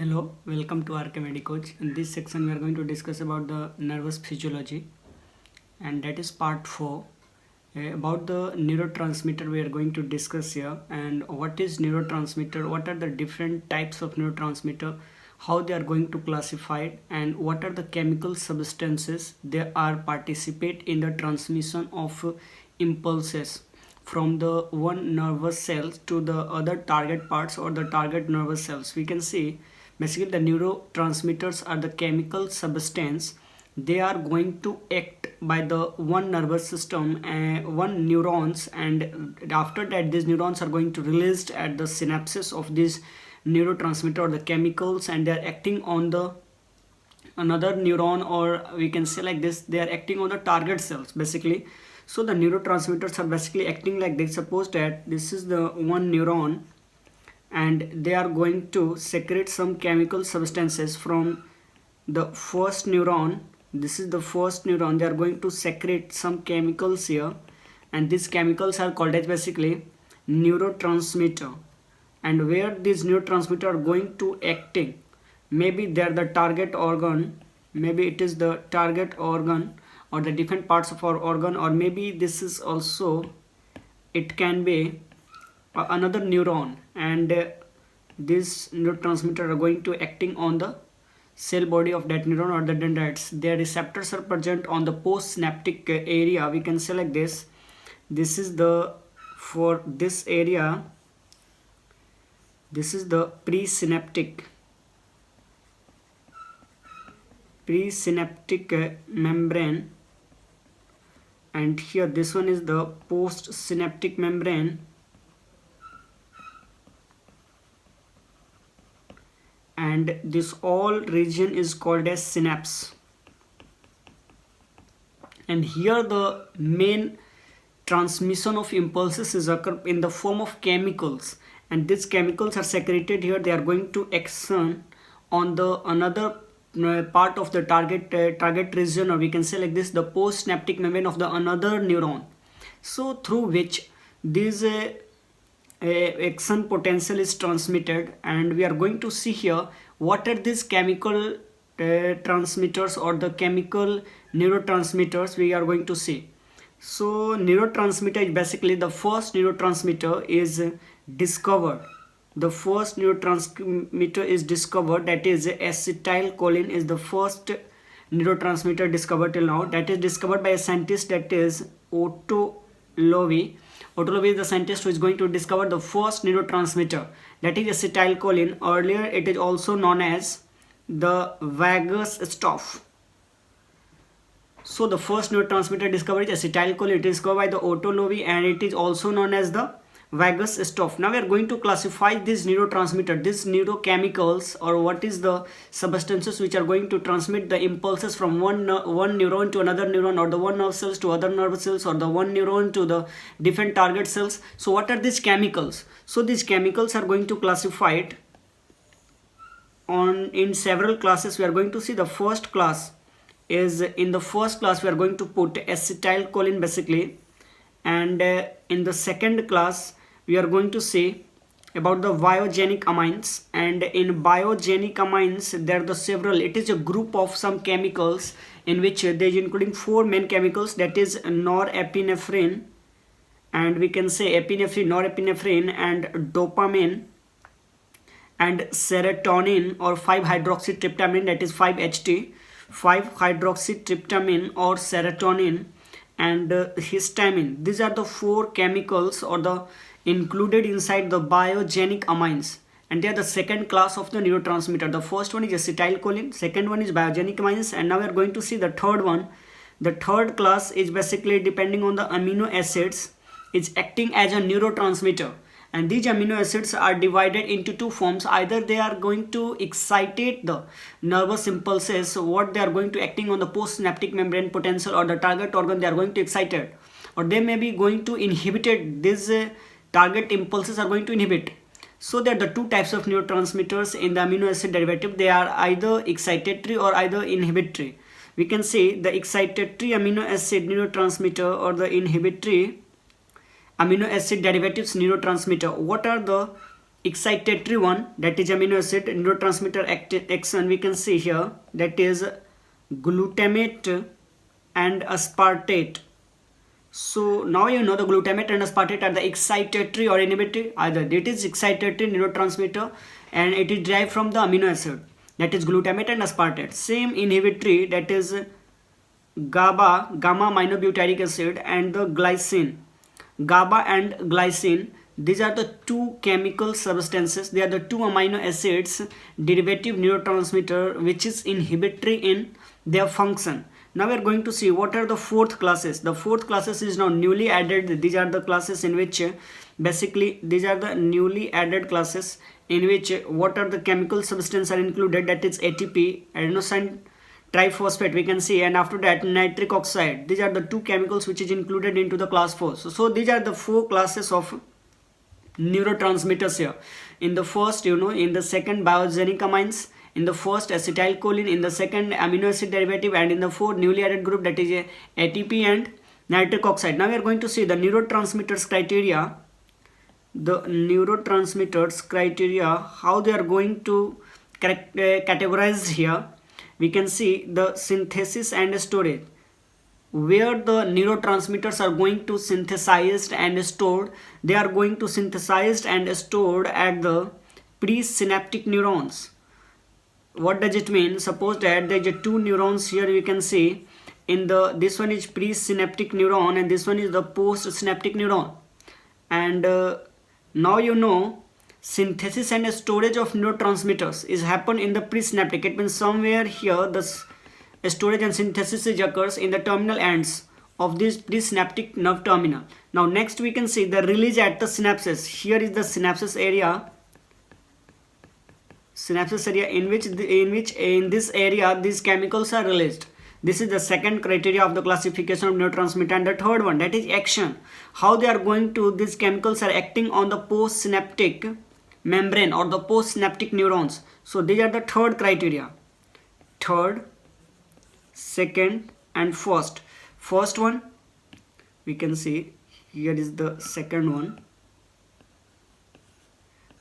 Hello, welcome to R.K Medicos. In this section, we are going to discuss about the nervous physiology, and that is part 4. About the neurotransmitter, we are going to discuss here. And what is neurotransmitter? What are the different types of neurotransmitter? How they are going to classify it, and what are the chemical substances they are participate in the transmission of impulses from the one nervous cells to the other target parts or the target nervous cells. We can see basically the neurotransmitters are the chemical substance. They are going to act by the one nervous system and one neurons, and after that these neurons are going to released at the synapses of this neurotransmitter or the chemicals, and they are acting on the another neuron, or we can say like this, they are acting on the target cells basically. So the neurotransmitters are basically acting like this. Suppose that this is the one neuron, and they are going to secrete some chemical substances from the first neuron. This is the first neuron. They are going to secrete some chemicals here, and these chemicals are called as basically neurotransmitter. And where these neurotransmitter are going to acting, maybe they are the target organ, maybe it is the target organ or the different parts of our organ, or maybe this is also, it can be another neuron, and this neurotransmitter are going to acting on the cell body of that neuron or the dendrites. Their receptors are present on the postsynaptic area. We can say like this. This is the, for this area, this is the presynaptic membrane, and here this one is the postsynaptic membrane, and this all region is called as synapse. And here the main transmission of impulses is occur in the form of chemicals, and these chemicals are secreted here. They are going to action on the another part of the target region, or we can say like this, the postsynaptic membrane of the another neuron. So through which this action potential is transmitted, and we are going to see here what are these chemical transmitters or the chemical neurotransmitters we are going to see. So neurotransmitter is basically the first neurotransmitter is discovered. The first neurotransmitter is discovered, that is acetylcholine is the first neurotransmitter discovered till now. That is discovered by a scientist, that is Otto Loewi. Otto Loewi is the scientist who is going to discover the first neurotransmitter, that is acetylcholine. Earlier it is also known as the vagus stuff. So the first neurotransmitter discovered is acetylcholine. It is discovered by the Otto Loewi, and it is also known as the vagus stuff. Now we are going to classify this neurotransmitter, these neurochemicals, or what is the substances which are going to transmit the impulses from one neuron to another neuron, or the one nerve cells to other nerve cells, or the one neuron to the different target cells. So what are these chemicals? So these chemicals are going to classify it on in several classes. We are going to see the first class is, in the first class we are going to put acetylcholine basically, and in the second class we are going to see about the biogenic amines. And in biogenic amines there are the several, it is a group of some chemicals in which there is including 4 main chemicals, that is NOR-EPINEPHRINE, and we can say epinephrine, NOR-EPINEPHRINE, and dopamine, and serotonin or 5-hydroxytryptamine, that is 5-HT, 5-hydroxytryptamine or serotonin, and histamine. These are the 4 chemicals or the included inside the biogenic amines, and they are the second class of the neurotransmitter. The first one is acetylcholine, second one is biogenic amines, and now we are going to see the third one. The third class is basically depending on the amino acids, is acting as a neurotransmitter, and these amino acids are divided into 2 forms. Either they are going to excitate the nervous impulses, so what they are going to acting on the postsynaptic membrane potential or the target organ, they are going to excite it, or they may be going to inhibit it. These target impulses are going to inhibit. So there are the 2 types of neurotransmitters in the amino acid derivative. They are either excitatory or either inhibitory. We can say the excitatory amino acid neurotransmitter or the inhibitory amino acid derivatives neurotransmitter. What are the excitatory one, that is amino acid neurotransmitter action, we can see here, that is glutamate and aspartate. So now you know the glutamate and aspartate are the excitatory or inhibitory. Either it is excitatory neurotransmitter and it is derived from the amino acid, that is glutamate and aspartate. Same inhibitory, that is gamma aminobutyric acid and the glycine. GABA and glycine, these are the two chemical substances. They are the two amino acids derivative neurotransmitter which is inhibitory in their function. Now we are going to see what are the fourth classes. The fourth classes is now newly added. These are the classes in which basically these are the newly added classes in which what are the chemical substances are included, that is ATP, adenosine triphosphate, we can see, and after that nitric oxide. These are the two chemicals which is included into the class 4. So these are the four classes of neurotransmitters here. In the first, in the second, biogenic amines, in the first acetylcholine, in the second amino acid derivative, and in the fourth newly added group, that is ATP and nitric oxide. Now we are going to see the neurotransmitters criteria. The neurotransmitters criteria, how they are going to categorize here. We can see the synthesis and storage, where the neurotransmitters are going to synthesized and stored. They are going to synthesized and stored at the presynaptic neurons. What does it mean? Suppose that there is two neurons here, you can see in the, this one is presynaptic neuron and this one is the postsynaptic neuron. And now you know synthesis and storage of neurotransmitters is happen in the presynaptic. It means somewhere here the storage and synthesis occurs in the terminal ends of this presynaptic nerve terminal. Now next we can see the release at the synapses. Here is the synapses area. In this area these chemicals are released. This is the second criteria of the classification of neurotransmitter. And the third one, that is action. How they are going to, these chemicals are acting on the postsynaptic membrane or the postsynaptic neurons. So these are the third criteria. Third, second and first. First one, we can see here is the second one.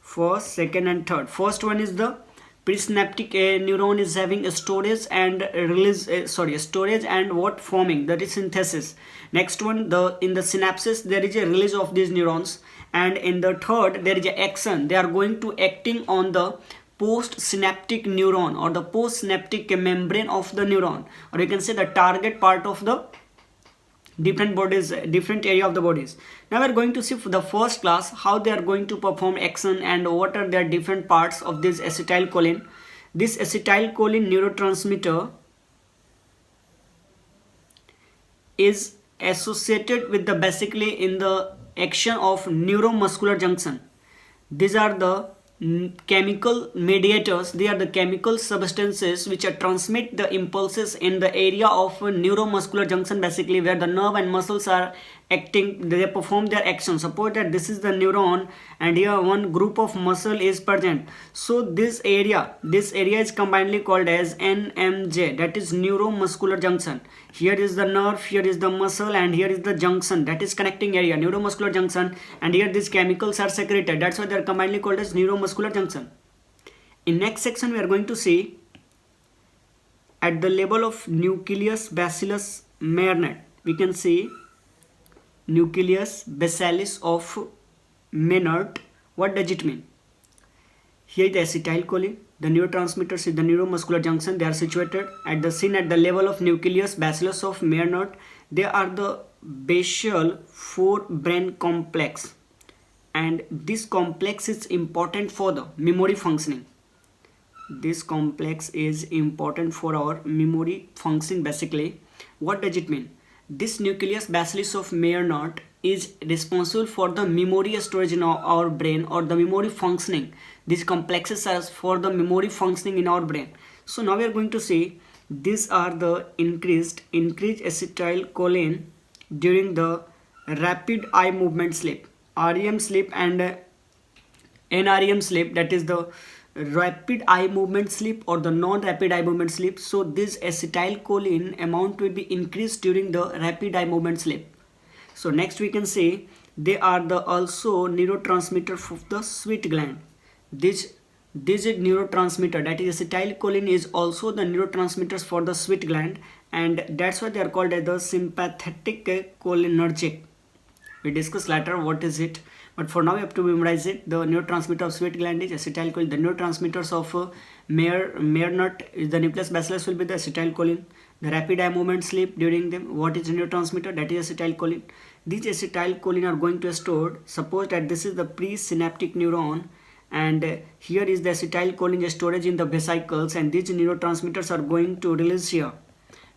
First, second and third. First one is the presynaptic neuron is having a storage and release, storage and what forming, that is synthesis. Next one, in the synapses there is a release of these neurons, and in the third there is a action. They are going to acting on the postsynaptic neuron or the postsynaptic membrane of the neuron, or you can say the target part of the different bodies, different area of the bodies. Now we are going to see for the first class how they are going to perform action and what are their different parts of this acetylcholine. This acetylcholine neurotransmitter is associated with the basically in the action of neuromuscular junction. These are the chemical mediators. They are the chemical substances which are transmit the impulses in the area of neuromuscular junction, basically where the nerve and muscles are acting, they perform their action. Suppose that this is the neuron and here one group of muscle is present. So this area is combinedly called as NMJ, that is neuromuscular junction. Here is the nerve, here is the muscle, and here is the junction, that is connecting area, neuromuscular junction, and here these chemicals are secreted. That's why they are combinedly called as neuromuscular junction. In next section we are going to see at the level of nucleus bacillus marinate. We can see nucleus basalis of Maynard. What does it mean? Here the acetylcholine, the neurotransmitters is the neuromuscular junction. They are situated at the scene at the level of nucleus bacillus of Maynard. They are the basal forebrain complex, and this complex is important for the memory functioning. This complex is important for our memory functioning basically. What does it mean? This nucleus bacillus of Maynard is responsible for the memory storage in our brain or the memory functioning. These complexes are for the memory functioning in our brain. So now we are going to see these are the increased acetylcholine during the rapid eye movement sleep, REM sleep and NREM sleep, that is the rapid eye movement sleep or the non-rapid eye movement sleep. So this acetylcholine amount will be increased during the rapid eye movement sleep. So next we can see they are the also neurotransmitter of the sweet gland. This neurotransmitter, that is acetylcholine, is also the neurotransmitters for the sweet gland, and that's why they are called as the sympathetic cholinergic. We discuss later what is it, but for now you have to memorize it. The neurotransmitter of sweet gland is acetylcholine. The neurotransmitters of mare nut is the nucleus bacillus will be the acetylcholine. The rapid eye movement sleep during them, what is the neurotransmitter? That is acetylcholine. These acetylcholine are going to store. Suppose that this is the presynaptic neuron, and here is the acetylcholine storage in the vesicles, and these neurotransmitters are going to release here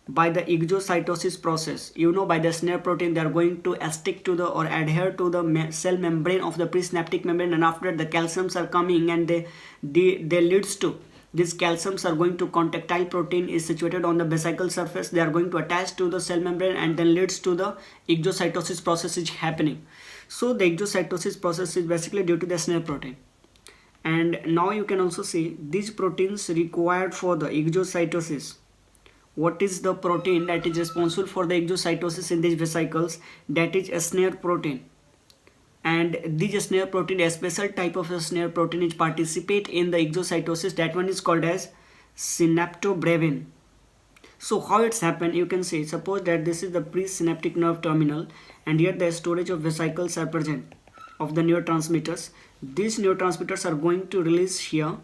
by the exocytosis process. You know, by the snare protein they are going to stick to the or adhere to the cell membrane of the presynaptic membrane, and after that the calciums are coming and they leads to these calciums are going to contractile protein is situated on the vesicle surface. They are going to attach to the cell membrane and then leads to the exocytosis process is happening. So the exocytosis process is basically due to the snare protein. And now you can also see these proteins required for the exocytosis. What is the protein that is responsible for the exocytosis in these vesicles? That is a snare protein. And this snare protein, a special type of a snare protein, is participate in the exocytosis. That one is called as synaptobrevin. So how it's happened, you can see, suppose that this is the presynaptic nerve terminal, and here the storage of vesicles are present of the neurotransmitters. These neurotransmitters are going to release here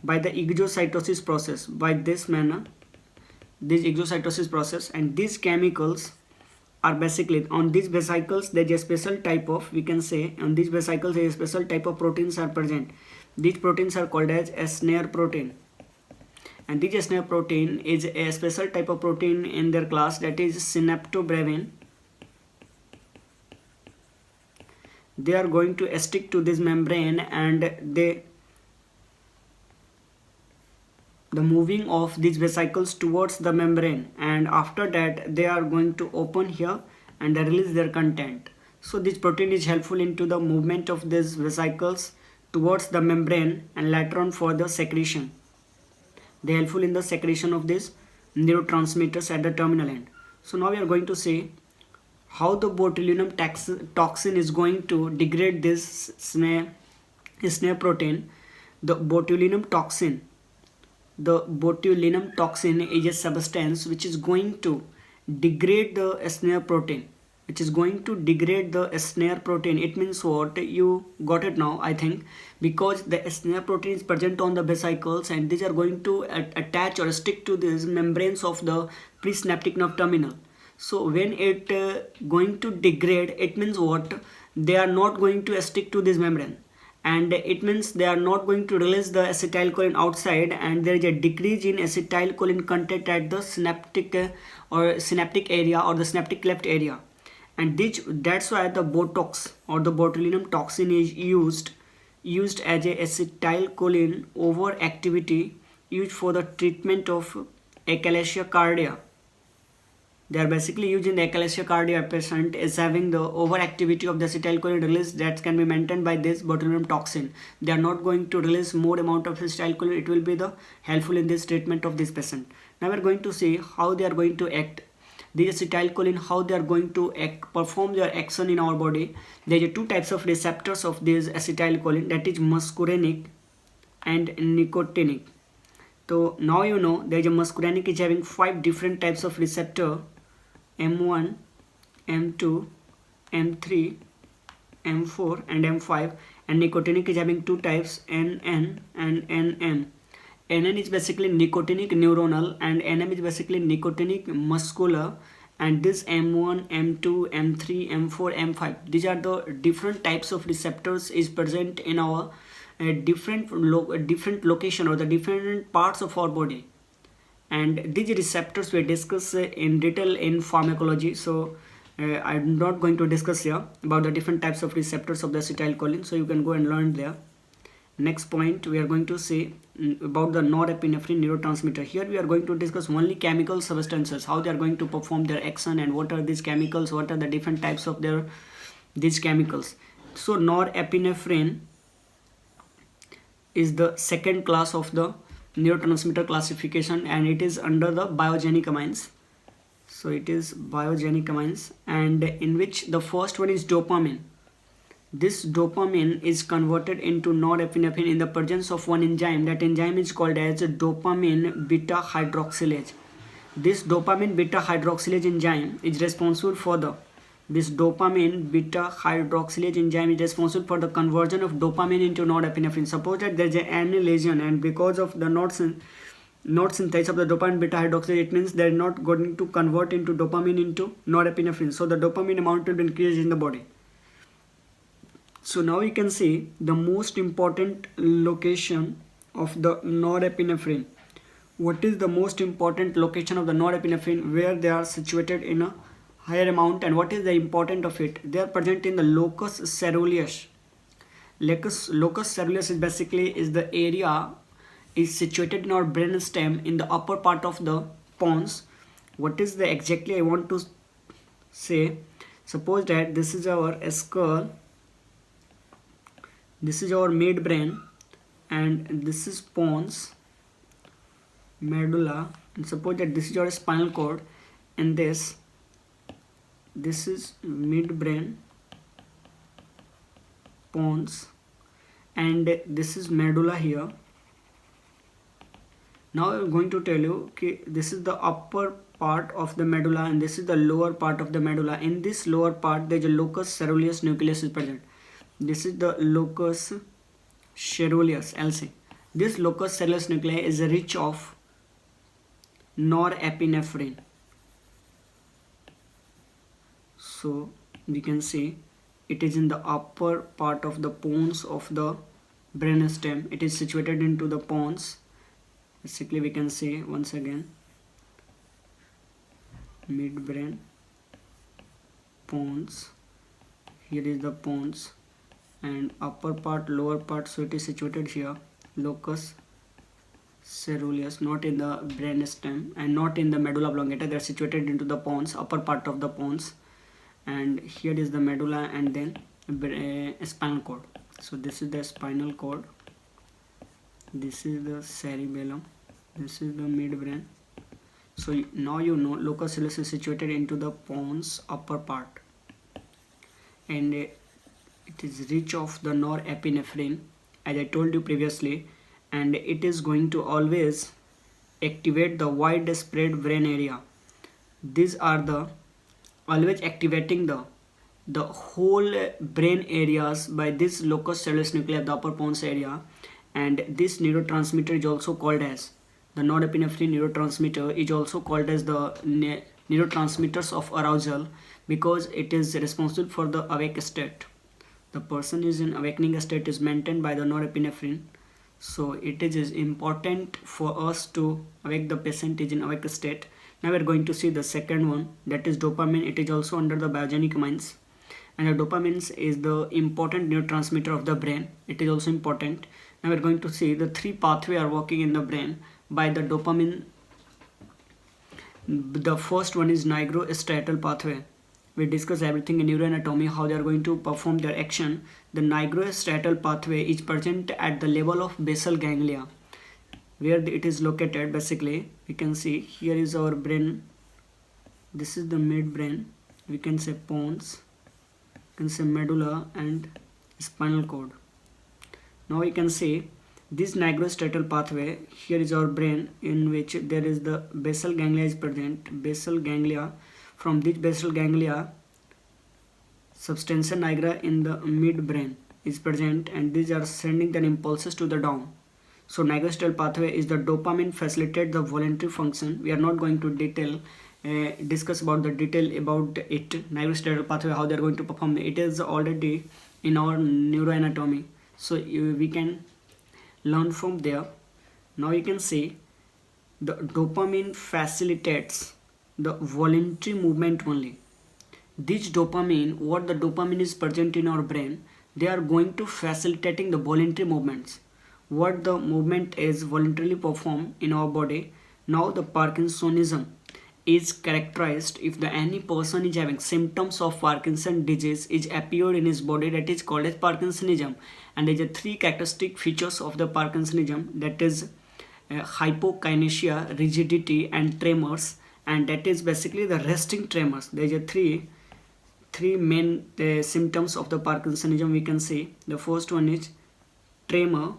by the exocytosis process, by this manner, this exocytosis process, and these chemicals are basically on these vesicles. There is a special type of, we can say, on these vesicles there is a special type of proteins are present. These proteins are called as a snare protein, and this snare protein is a special type of protein in their class, that is synaptobrevin. They are going to stick to this membrane, and the moving of these vesicles towards the membrane, and after that they are going to open here and release their content. So this protein is helpful into the movement of these vesicles towards the membrane, and later on for the secretion. They are helpful in the secretion of these neurotransmitters at the terminal end. So now we are going to see how the botulinum toxin is going to degrade this snare protein. The botulinum toxin is a substance which is going to degrade the snare protein. It means what? You got it now, I think, because the snare protein is present on the vesicles, and these are going to attach or stick to these membranes of the presynaptic nerve terminal. So when it going to degrade, it means what? They are not going to stick to this membrane, and it means they are not going to release the acetylcholine outside, and there is a decrease in acetylcholine content at the synaptic area or the synaptic cleft area, and that's why the Botox or the botulinum toxin is used as a acetylcholine overactivity, used for the treatment of achalasia cardia. They are basically used in the achalasia cardia patient is having the overactivity of the acetylcholine release that can be maintained by this botulinum toxin. They are not going to release more amount of acetylcholine. It will be the helpful in this treatment of this patient. Now we are going to see how they are going to act. These acetylcholine, how they are going to perform their action in our body. There are two types of receptors of this acetylcholine, that is muscarinic and nicotinic. So now you know there is a muscarinic is having 5 different types of receptor: M1, M2, M3, M4 and M5, and nicotinic is having 2 types, NN and NM. NN is basically nicotinic neuronal, and NM is basically nicotinic muscular, and this M1, M2, M3, M4, M5, these are the different types of receptors is present in our different location or the different parts of our body. And these receptors we discuss in detail in pharmacology, so I'm not going to discuss here about the different types of receptors of the acetylcholine, so you can go and learn there. Next point, we are going to see about the norepinephrine neurotransmitter. Here we are going to discuss only chemical substances, how they are going to perform their action, and what are these chemicals, what are the different types of these chemicals. So norepinephrine is the second class of the neurotransmitter classification, and it is under the biogenic amines. So it is biogenic amines, and in which the first one is dopamine. This dopamine is converted into norepinephrine in the presence of one enzyme. That enzyme is called as dopamine beta hydroxylase. This dopamine beta hydroxylase enzyme is responsible for the conversion of dopamine into norepinephrine. Suppose that there is any lesion, and because of the not synthesis of the dopamine beta hydroxylase, it means they are not going to convert into dopamine into norepinephrine. So the dopamine amount will be increased in the body. So now you can see the most important location of the norepinephrine. What is the most important location of the norepinephrine, where they are situated in a higher amount, and what is the importance of it? They are present in the locus ceruleus. Locus ceruleus is basically the area is situated in our brain stem in the upper part of the pons. What is the exactly I want to say? Suppose that this is our skull, this is our midbrain, and this is pons, medulla, and suppose that this is your spinal cord, and this is midbrain, pons, and this is medulla here. Now I'm going to tell you, okay, this is the upper part of the medulla and this is the lower part of the medulla. In this lower part there is a locus ceruleus nucleus is present. This is the locus ceruleus LC. This locus ceruleus nuclei is rich of NOR-EPINEPHRINE. So we can see it is in the upper part of the pons of the brainstem. It is situated into the pons. Basically we can say once again, midbrain, pons, here is the pons, and upper part, lower part, so it is situated here, locus ceruleus, not in the brainstem and not in the medulla oblongata. They are situated into the pons, upper part of the pons, and here is the medulla and then spinal cord. So this is the spinal cord, this is the cerebellum, this is the midbrain. So now you know locus ceruleus is situated into the pons upper part, and it is rich of the NOR-EPINEPHRINE as I told you previously, and it is going to always activate the widespread brain area. These are the always activating the whole brain areas by this locus ceruleus nuclei of the upper pons area. And this neurotransmitter is also called as the norepinephrine neurotransmitter, is also called as the neurotransmitters of arousal, because it is responsible for the awake state. The person is in awakening state is maintained by the norepinephrine. So it is important for us to awake the patient is in awake state. Now we are going to see the second one, that is dopamine. It is also under the biogenic amines, and the dopamine is the important neurotransmitter of the brain. It is also important. Now we are going to see the three pathways are working in the brain by the dopamine. The first one is nigrostriatal pathway. We discuss everything in neuroanatomy, how they are going to perform their action. The nigrostriatal pathway is present at the level of basal ganglia, where it is located. Basically we can see here is our brain, this is the midbrain, we can say pons, we can say medulla and spinal cord. Now you can see this nigrostriatal pathway, here is our brain in which there is the basal ganglia is present. Basal ganglia, from this basal ganglia substantia nigra in the midbrain is present, and these are sending their impulses to the down. So nigrostriatal pathway is the dopamine facilitate the voluntary function. We are not going to discuss about the detail about it, nigrostriatal pathway, how they are going to perform. It is already in our neuroanatomy, so we can learn from there. Now you can see the dopamine facilitates the voluntary movement only. This dopamine, what the dopamine is present in our brain, they are going to facilitating the voluntary movements. What the movement is voluntarily performed in our body. Now the Parkinsonism is characterized if any person is having symptoms of Parkinson disease is appeared in his body, that is called as Parkinsonism. And there are three characteristic features of the Parkinsonism, that is hypokinesia, rigidity and tremors, and that is basically the resting tremors. There is a three main symptoms of the Parkinsonism we can see. The first one is tremor,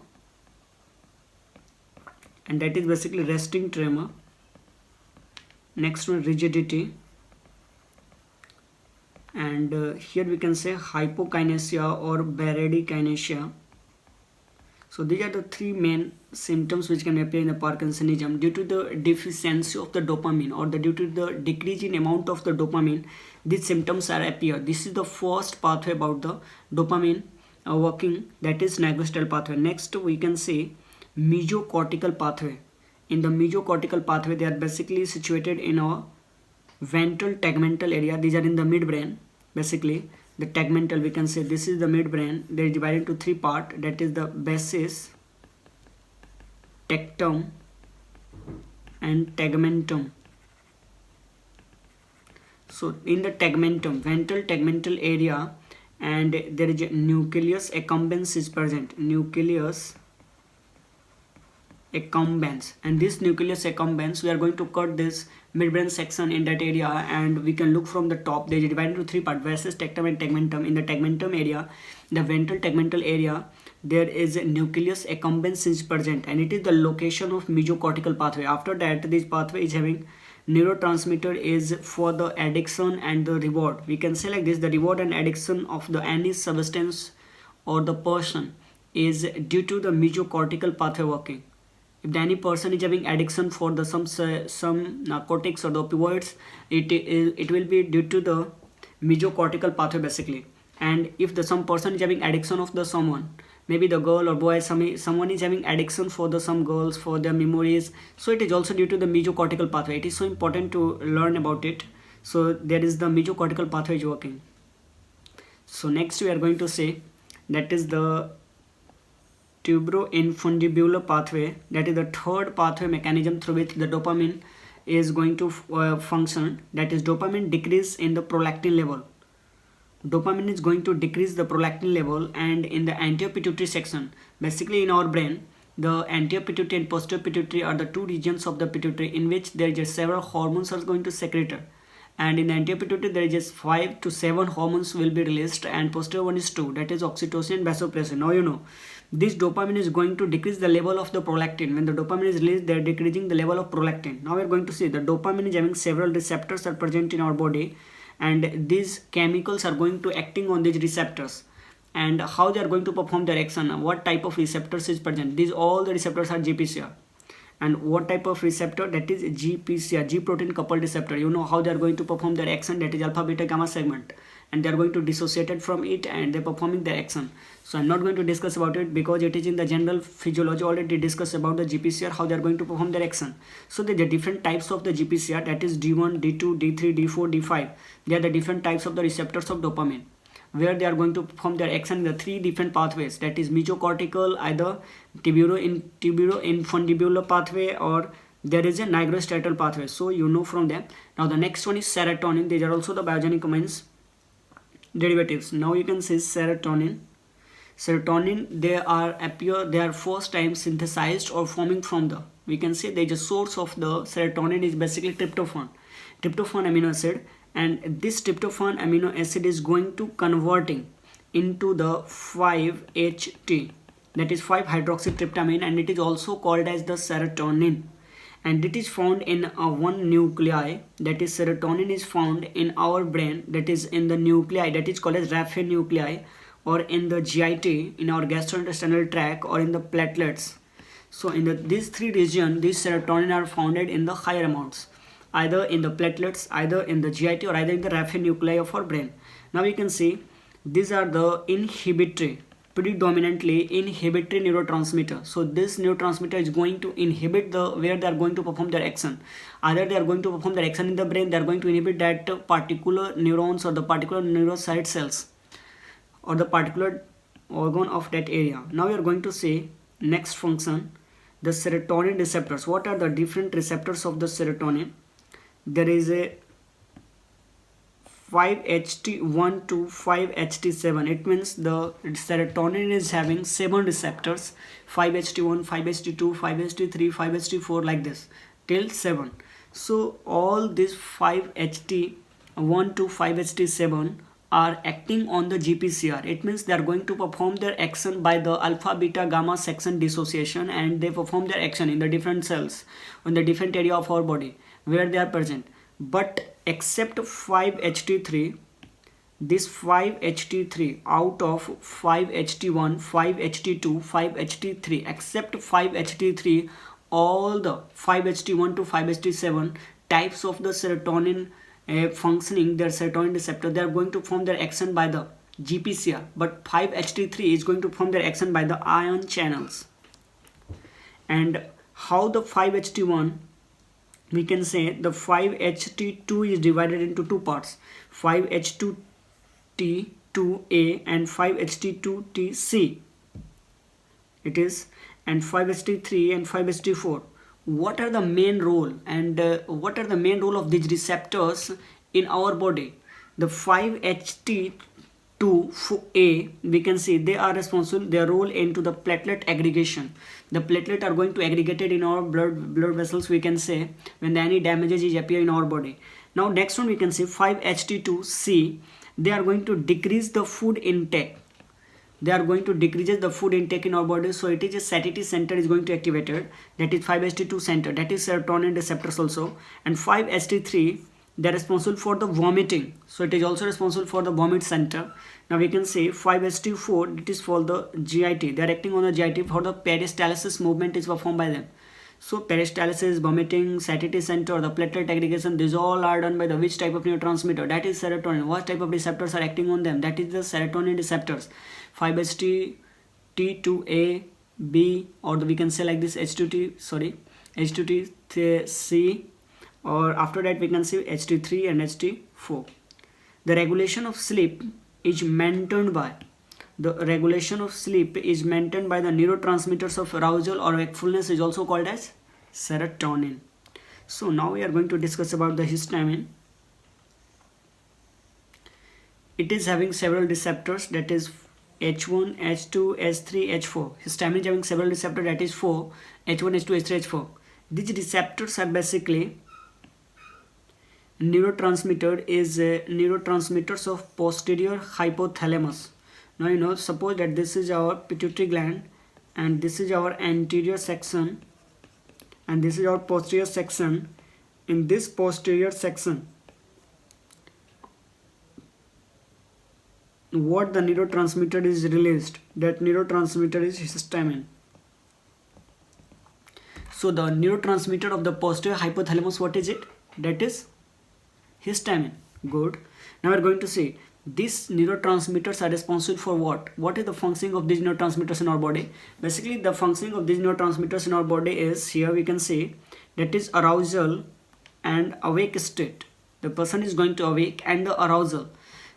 and that is basically resting tremor. Next one, rigidity, and here we can say hypokinesia or bradykinesia. So these are the three main symptoms which can appear in the Parkinsonism due to the deficiency of the dopamine, or due to the decrease in amount of the dopamine. These symptoms are appear. This is the first pathway about the dopamine working, that is nigrostriatal pathway. Next we can see mesocortical pathway. In the mesocortical pathway, they are basically situated in our ventral tegmental area. These are in the midbrain. Basically the tegmental, we can say this is the midbrain. They are divided into three parts, that is the basis, tectum and tegmentum. So in the tegmentum, ventral tegmental area, and there is a nucleus accumbens is present. Nucleus accumbens, and this nucleus accumbens, we are going to cut this midbrain section in that area, and we can look from the top. They are divided into three parts, basis, tectum and tegmentum. In the tegmentum area, the ventral tegmental area, there is a nucleus accumbens is present, and it is the location of mesocortical pathway. After that, this pathway is having neurotransmitter is for the addiction and the reward. We can say like this: the reward and addiction of the any substance or the person is due to the mesocortical pathway working. If any person is having addiction for the some narcotics or the opioids, it will be due to the mesocortical pathway basically. And if some person is having addiction of the someone, maybe the girl or boy, someone is having addiction for the some girls for their memories, so it is also due to the mesocortical pathway. It is so important to learn about it. So there is the mesocortical pathway is working. So next we are going to say that is the Tubero Infundibular pathway. That is the third pathway mechanism through which the dopamine is going to function. That is dopamine decrease in the prolactin level. Dopamine is going to decrease the prolactin level, and in the anterior pituitary section, basically in our brain, the anterior pituitary and posterior pituitary are the two regions of the pituitary in which there is several hormones are going to secrete. And in the anterior pituitary there is just 5 to 7 hormones will be released, and posterior one is 2, that is oxytocin and vasopressin. Now you know this dopamine is going to decrease the level of the prolactin. When the dopamine is released, they are decreasing the level of prolactin. Now we are going to see the dopamine is having several receptors are present in our body, and these chemicals are going to acting on these receptors, and how they are going to perform their action, what type of receptors is present. These all the receptors are GPCR. And what type of receptor? That is GPCR, G protein coupled receptor. You know how they are going to perform their action, that is alpha beta gamma segment, and they are going to dissociate it from it, and they are performing their action. So I'm not going to discuss about it because it is in the general physiology already discussed about the GPCR, how they are going to perform their action. So there are different types of the GPCR, that is D1, D2, D3, D4, D5. They are the different types of the receptors of dopamine, where they are going to perform their action in the three different pathways, that is mesocortical, either Tubero Infundibular pathway, or there is a nigrostriatal pathway. So you know from them. Now the next one is serotonin. These are also the biogenic amines derivatives. Now you can see serotonin. Serotonin, they are first time synthesized or forming from the, we can say there is a source of the serotonin is basically tryptophan amino acid, and this tryptophan amino acid is going to converting into the 5-HT, that is 5-hydroxytryptamine, and it is also called as the serotonin, and it is found in one nuclei, that is serotonin is found in our brain, that is in the nuclei that is called as raphe nuclei, or in the GIT, in our gastrointestinal tract, or in the platelets. So in these three regions, these serotonin are found in the higher amounts, either in the platelets, either in the GIT, or either in the raphe nuclei of our brain. Now we can see these are the predominantly inhibitory neurotransmitter. So this neurotransmitter is going to inhibit where they are going to perform their action. Either they are going to perform their action in the brain, they are going to inhibit that particular neurons or the particular neurocyte cells or the particular organ of that area. Now we are going to see next function, the serotonin receptors. What are the different receptors of the serotonin? There is a 5-HT1 to 5-HT7. It means the serotonin is having 7 receptors, 5-HT1, 5-HT2, 5-HT3, 5-HT4, like this till 7. So all these 5-HT1 to 5-HT7 are acting on the GPCR. It means they are going to perform their action by the alpha beta gamma section dissociation, and they perform their action in the different cells in the different area of our body where they are present. But except 5-HT3, this 5-HT3 out of 5-HT1, 5-HT2, 5-HT3, except 5-HT3, all the 5-HT1 to 5-HT7 types of the serotonin functioning, their serotonin receptor, they are going to form their action by the GPCR, but 5-HT3 is going to form their action by the ion channels. And how the 5-HT1, we can say the 5-HT2 is divided into two parts, 5-HT2A and 5-HT2TC it is, and 5-HT3 and 5-HT4. What are the main role and what are the main role of these receptors in our body? The 5-HT2A, we can see they are responsible, their role into the platelet aggregation. The platelet are going to aggregate it in our blood vessels, we can say, when any damages is appear in our body. Now next one we can see 5-HT2C, they are going to decrease the food intake. They are going to decrease the food intake in our body, so it is a satiety center is going to activate it, that is 5-HT2 center, that is serotonin receptors also. And 5-HT3, they are responsible for the vomiting, so it is also responsible for the vomit center. Now we can say 5-HT4, it is for the GIT, they are acting on the GIT, for the peristalsis movement is performed by them. So peristalsis, vomiting, satiety center, the platelet aggregation, these all are done by the which type of neurotransmitter? That is serotonin. What type of receptors are acting on them? That is the serotonin receptors. 5-HT, T2A, B, or we can say like this H2T, H2T, or after that we can see HT3 and HT4. The regulation of sleep is maintained by the neurotransmitters of arousal or wakefulness is also called as serotonin. So now we are going to discuss about the histamine. It is having several receptors, that is H1, H2, H3, H4. Histamine is having several receptors, that is 4, H1, H2, H3, H4. These receptors are basically neurotransmitters of posterior hypothalamus. Now you know, suppose that this is our pituitary gland and this is our anterior section and this is our posterior section. In this posterior section, what the neurotransmitter is released, that neurotransmitter is histamine. So the neurotransmitter of the posterior hypothalamus, what is it? That is histamine. Good. Now we are going to see these neurotransmitters are responsible for what? What is the functioning of these neurotransmitters in our body? Basically the functioning of these neurotransmitters in our body is, here we can see, that is arousal and awake state. The person is going to awake and the arousal.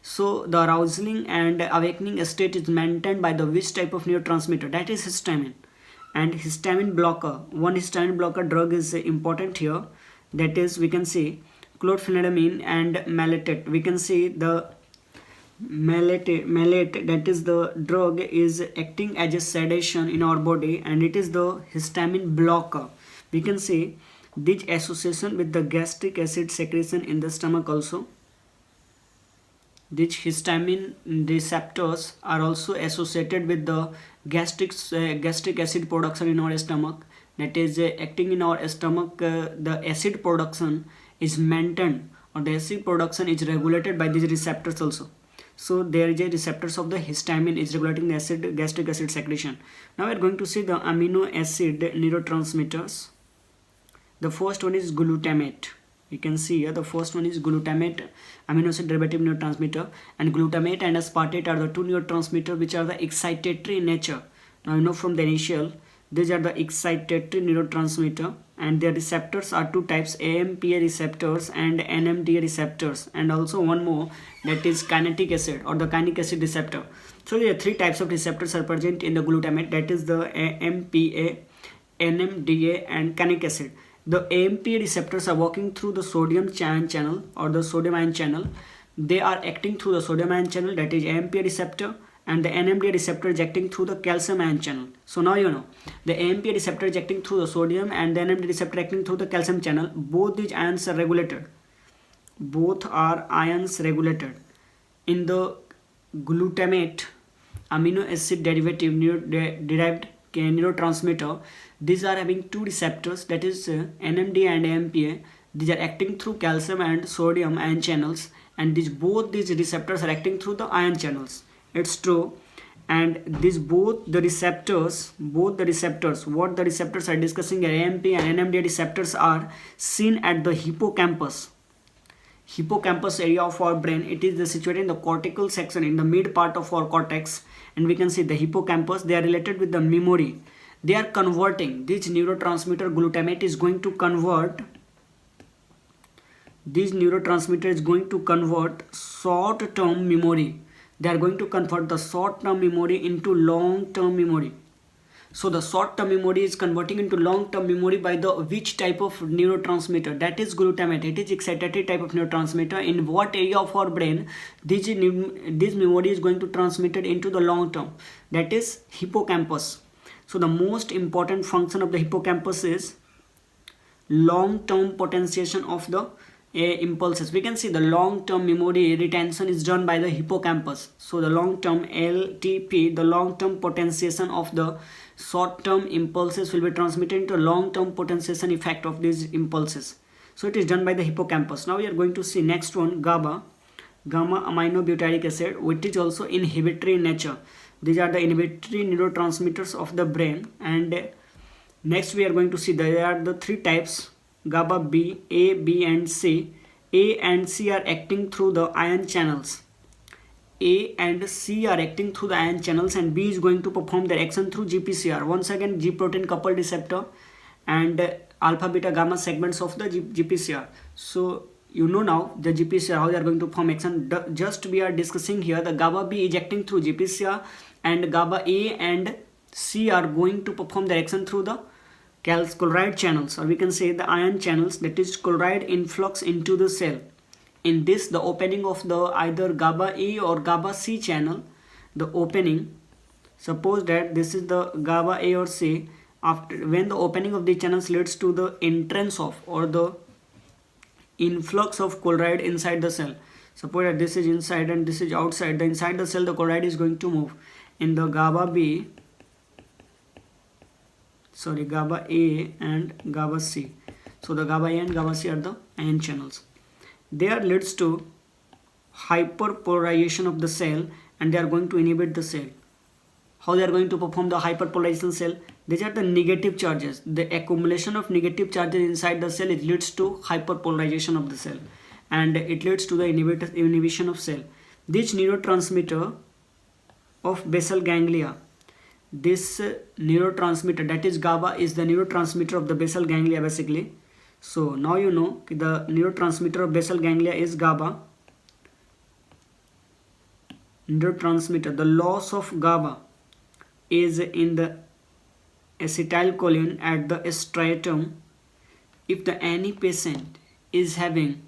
So the arousing and awakening state is maintained by the which type of neurotransmitter? That is histamine. And histamine blocker, one histamine blocker drug is important here, that is we can see chlorpheniramine and malatate. We can see the malate, that is the drug is acting as a sedation in our body and it is the histamine blocker. We can see this association with the gastric acid secretion in the stomach also. These histamine receptors are also associated with the gastric acid production in our stomach, that is acting in our stomach. The acid production is maintained, or the acid production is regulated by these receptors also. So there is a receptors of the histamine is regulating the gastric acid secretion. Now we are going to see the amino acid neurotransmitters. The first one is glutamate. You can see here the first one is glutamate, amino acid derivative neurotransmitter, and glutamate and aspartate are the two neurotransmitters which are the excitatory in nature. Now you know from the initial, these are the excitatory neurotransmitter and their receptors are two types, AMPA receptors and NMDA receptors, and also one more, that is kinetic acid or the kinetic acid receptor. So there are three types of receptors are present in the glutamate, that is the AMPA, NMDA and kinetic acid. The AMPA receptors are working through the sodium channel or the sodium ion channel. They are acting through the sodium ion channel, that is AMPA receptor, and the NMDA receptor is acting through the calcium ion channel. So now you know the AMPA receptor is acting through the sodium and the NMDA receptor acting through the calcium channel. Both these ions are regulated. Both are ions regulated. In the glutamate amino acid derivative derived neurotransmitter, these are having two receptors, that is NMDA and AMPA. These are acting through calcium and sodium ion channels, and both these receptors are acting through the ion channels. It's true. And both the receptors, what the receptors are discussing here, AMP and NMDA receptors, are seen at the hippocampus area of our brain. It is situated in the cortical section, in the mid part of our cortex, and we can see the hippocampus. They are related with the memory. They are converting this neurotransmitter glutamate is going to convert short-term memory. They are going to convert the short-term memory into long-term memory. So the short-term memory is converting into long-term memory by the which type of neurotransmitter? That is glutamate. It is excitatory type of neurotransmitter. In what area of our brain this memory is going to transmitted into the long-term? That is hippocampus. So the most important function of the hippocampus is long-term potentiation of the impulses. We can see the long-term memory retention is done by the hippocampus. So the long-term LTP, the long-term potentiation of the short-term impulses will be transmitted into long-term potentiation effect of these impulses. So it is done by the hippocampus. Now we are going to see next one, GABA, gamma aminobutyric acid, which is also inhibitory in nature. These are the inhibitory neurotransmitters of the brain. And next we are going to see there are the three types, GABA B, A, B and C. A and C are acting through the ion channels. A and C are acting through the ion channels, and B is going to perform their action through GPCR. Once again, G protein coupled receptor and alpha beta gamma segments of the GPCR. So you know now the GPCR, how they are going to perform action. Just we are discussing here the GABA B is acting through GPCR, and GABA A and C are going to perform their action through the chloride channels, or we can say the ion channels, that is chloride influx into the cell. In this, the opening of the either GABA A or GABA C channel, the opening, suppose that this is the GABA A or C, after when the opening of the channels leads to the entrance of or the influx of chloride inside the cell. Suppose that this is inside and this is outside. The inside the cell, the chloride is going to move. In the GABA A and GABA C. So the GABA A and GABA C are the ion channels. There leads to hyperpolarization of the cell, and they are going to inhibit the cell. How they are going to perform the hyperpolarization cell? These are the negative charges. The accumulation of negative charges inside the cell, it leads to hyperpolarization of the cell, and it leads to the inhibition of cell. This neurotransmitter of basal ganglia, this neurotransmitter, that is GABA, is the neurotransmitter of the basal ganglia basically. So now you know the neurotransmitter of basal ganglia is GABA. Neurotransmitter, the loss of GABA is in the acetylcholine at the stratum. If any patient is having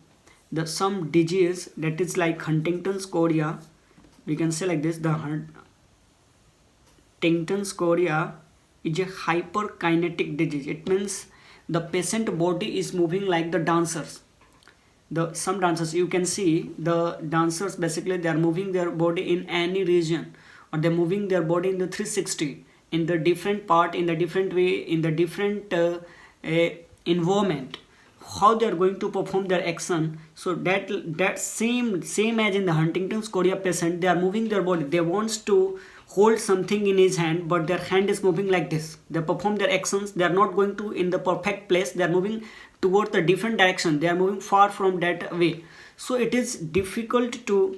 some disease, that is like Huntington's chorea, we can say like this, the Huntington's chorea is a hyperkinetic disease. It means the patient body is moving like the dancers. Some dancers, you can see the dancers basically they are moving their body in any region, or they're moving their body in the 360 in the different part, in the different way, in the different environment. How they are going to perform their action? So that same as in the Huntington's chorea patient, they are moving their body. They wants to hold something in his hand, but their hand is moving like this. They perform their actions. They are not going to in the perfect place. They are moving towards the different direction. They are moving far from that way. So it is difficult to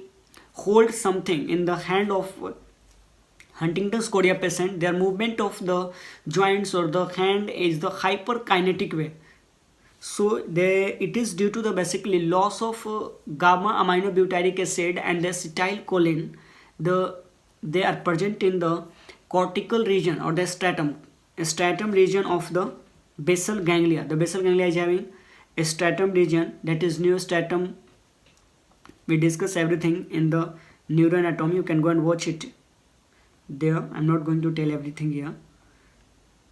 hold something in the hand of Huntington's chorea patient. Their movement of the joints or the hand is the hyperkinetic way. So it is due to the basically loss of gamma aminobutyric acid and the acetylcholine. They are present in the cortical region or the stratum region of the basal ganglia. The basal ganglia is having a stratum region, that is neostratum. We discuss everything in the neuroanatomy. You can go and watch it. there. I'm not going to tell everything here.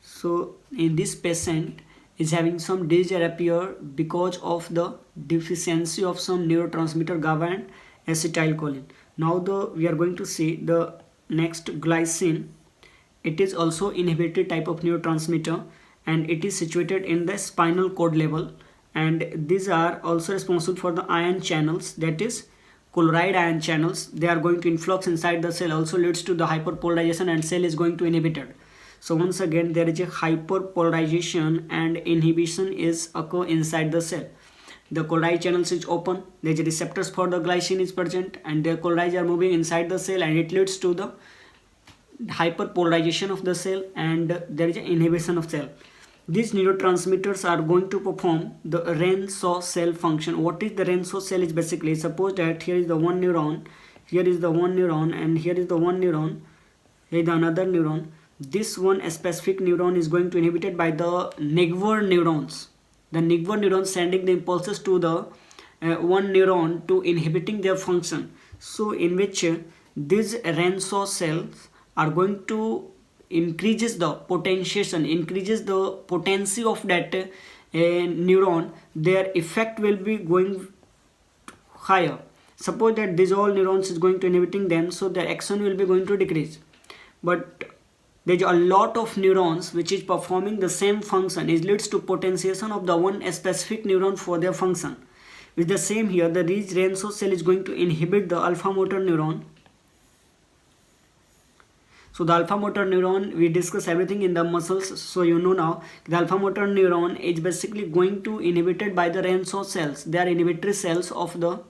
So in this patient is having some disease appear because of the deficiency of some neurotransmitter GABA and acetylcholine. Now we are going to see the next glycine. It is also inhibitory type of neurotransmitter, and it is situated in the spinal cord level, and these are also responsible for the ion channels, that is chloride ion channels. They are going to influx inside the cell, also leads to the hyperpolarization, and cell is going to inhibited. So once again there is a hyperpolarization and inhibition is occur inside the cell. The chloride channels is open, there is receptors for the glycine is present, and the chlorides are moving inside the cell, and it leads to the hyperpolarization of the cell, and there is an inhibition of cell. These neurotransmitters are going to perform the Rann-Shaw cell function. What is the Rann-Shaw cell? Is basically, suppose that here is the one neuron, here is the one neuron, and here is the one neuron, here is the another neuron. This one specific neuron is going to inhibited by the Negver neurons. The Negver neurons sending the impulses to the one neuron to inhibiting their function. So in which these Rann-Shaw cells are going to increases the potentiation, increases the potency of that neuron. Their effect will be going higher. Suppose that these all neurons is going to inhibiting them, so their action will be going to decrease. But there is a lot of neurons which is performing the same function. It leads to potentiation of the one specific neuron for their function. With the same here, the Rann-Shaw cell is going to inhibit the alpha motor neuron. So the alpha motor neuron, we discuss everything in the muscles, so you know now the alpha motor neuron is basically going to inhibited by the Rann-Shaw cells. They are inhibitory cells of the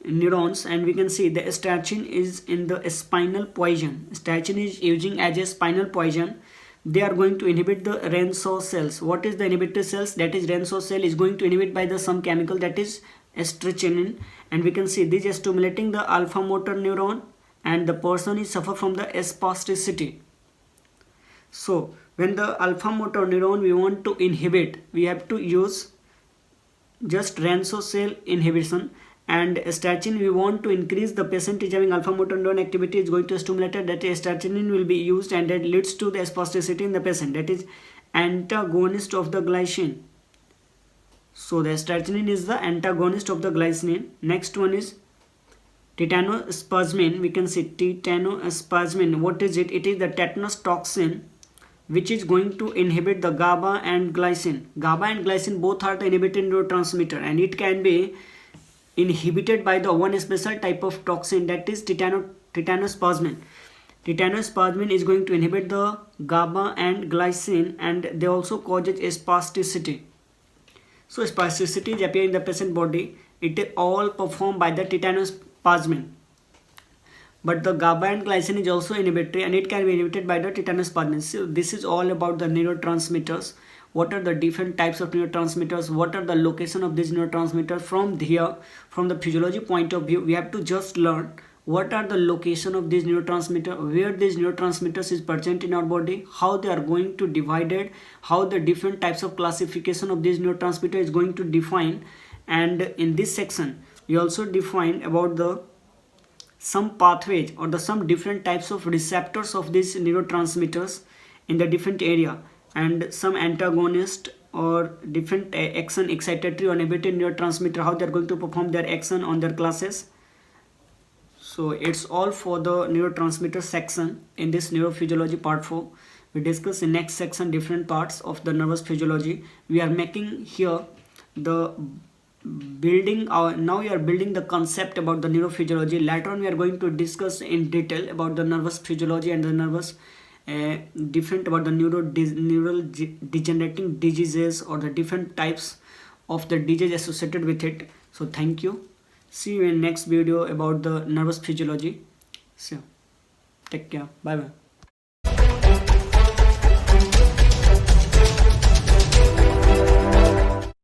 neurons, and we can see the statin is in the spinal poison. Statin is using as a spinal poison. They are going to inhibit the Rann-Shaw cells. What is the inhibitory cells? That is Rann-Shaw cell is going to inhibit by the some chemical, that is estrogen, and we can see this is stimulating the alpha motor neuron, and the person is suffer from the spasticity. So when the alpha motor neuron we want to inhibit, we have to use just Rann-Shaw cell inhibition, and statin we want to increase the patient is having alpha motor neuron activity is going to stimulate it, that is statin will be used, and that leads to the spasticity in the patient, that is antagonist of the glycine. So the statin is the antagonist of the glycine. Next one is titanospasmin. We can see titanospasmin. What is it? It is the tetanus toxin which is going to inhibit the GABA and glycine. GABA and glycine both are the inhibited neurotransmitter, and it can be inhibited by the one special type of toxin, that is titanospasmin. Titanospasmin is going to inhibit the GABA and glycine, and they also causes spasticity. So spasticity is appearing in the patient body. It is all performed by the titanospasmin. But the GABA and glycine is also inhibitory, and it can be inhibited by the titanospasmin. So this is all about the neurotransmitters. What are the different types of neurotransmitters? What are the location of these neurotransmitters? From here, from the physiology point of view, we have to just learn what are the location of these neurotransmitters, where these neurotransmitters is present in our body, how they are going to divided, how the different types of classification of these neurotransmitters is going to define. And in this section, we also define about the some pathways or the some different types of receptors of these neurotransmitters in the different area, and some antagonist or different action excitatory or inhibited neurotransmitter, how they are going to perform their action on their classes. So it's all for the neurotransmitter section in this neurophysiology part 4. We discuss in next section different parts of the nervous physiology. We are making here the building now we are building the concept about the neurophysiology. Later on we are going to discuss in detail about the nervous physiology and the nervous different about the neural degenerating diseases or the different types of the disease associated with it. So thank you. See you in next video about the nervous physiology. So take care. Bye bye.